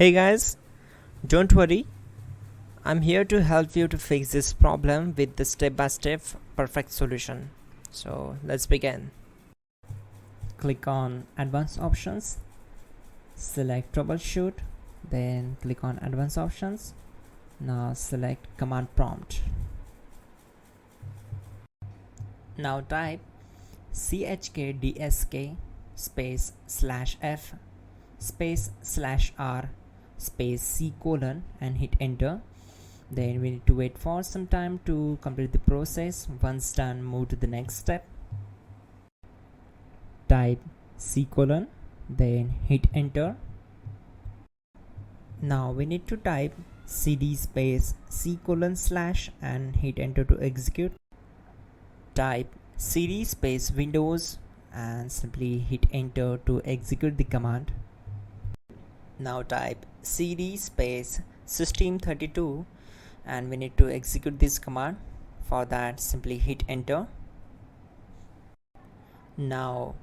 Hey guys, don't worry, I'm here to help you to fix this problem with the step-by-step perfect solution. So let's begin. Click on Advanced Options, select Troubleshoot, then click on Advanced Options. Now select Command Prompt. Now type chkdsk space /f space /r space c colon and hit enter. Then we need to wait for some time to complete the process. Once done, move to the next step. Type c colon, then hit enter. Now we need to type cd space c colon / and hit enter to execute. Type cd space windows and simply hit enter to execute the command. Now type cd space system32 and we need to execute this command. For that, simply hit enter. Now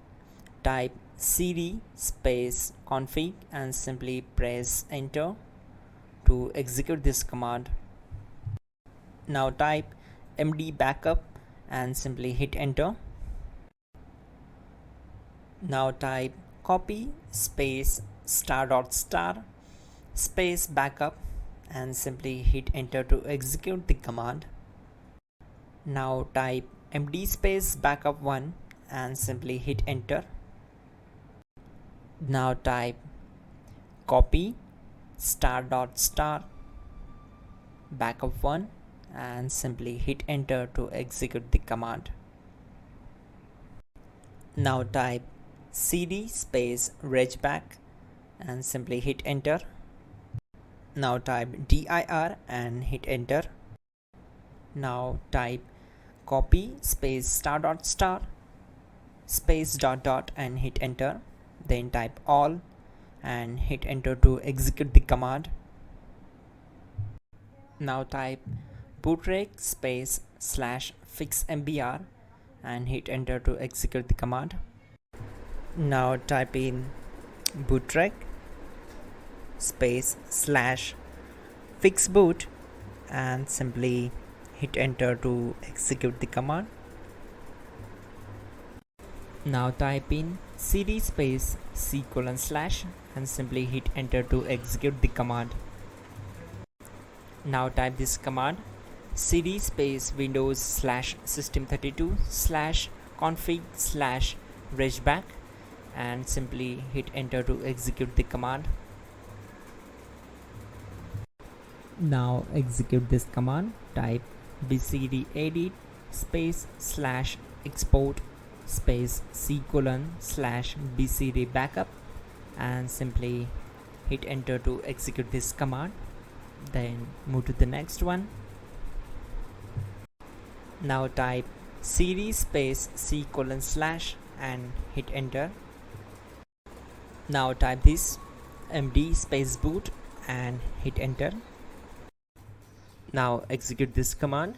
type cd space config and simply press enter to execute this command. Now type md backup and simply hit enter. Now type copy space ** space backup and simply hit enter to execute the command. Now type md space backup1 and simply hit enter. Now type copy ** backup1 and simply hit enter to execute the command. Now type cd space regback and simply hit enter. Now type dir and hit enter. Now type copy space ** space .. and hit enter. Then type all and hit enter to execute the command. Now type bootrec space /fixmbr and hit enter to execute the command. Now type in bootrec space /fixboot and simply hit enter to execute the command. Now type in cd space c colon / and simply hit enter to execute the command. Now type this command cd space windows /system32 /config /regback and simply hit enter to execute the command. Now execute this command. Type bcdedit space /export space c colon /bcd backup and simply hit enter to execute this command. Then move to the next one. Now type cd space c colon / and hit enter. Now type this md space boot and hit enter. Now execute this command.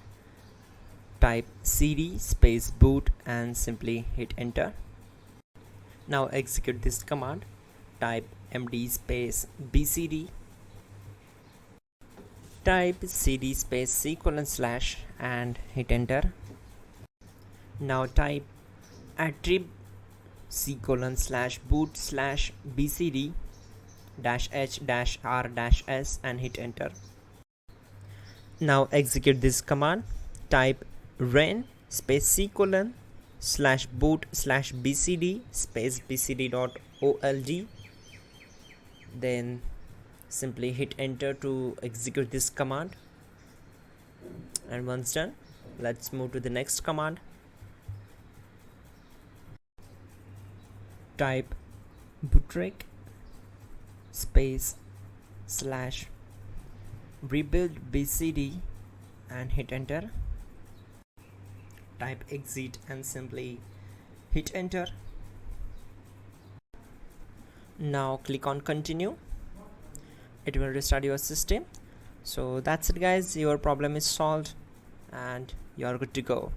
Type cd space boot and simply hit enter. Now execute this command. Type md space bcd. Type cd space c colon / and hit enter. Now type attrib c colon /boot /bcd -h -r -s and hit enter. Now execute this command. Type ren space c colon /boot /bcd space bcd.old. Then simply hit enter to execute this command. And once done, let's move to the next command. Type bootrec space /rebuild bcd and hit enter. Type exit and simply hit enter. Now click on continue. It will restart your system. So that's it guys, your problem is solved and you are good to go.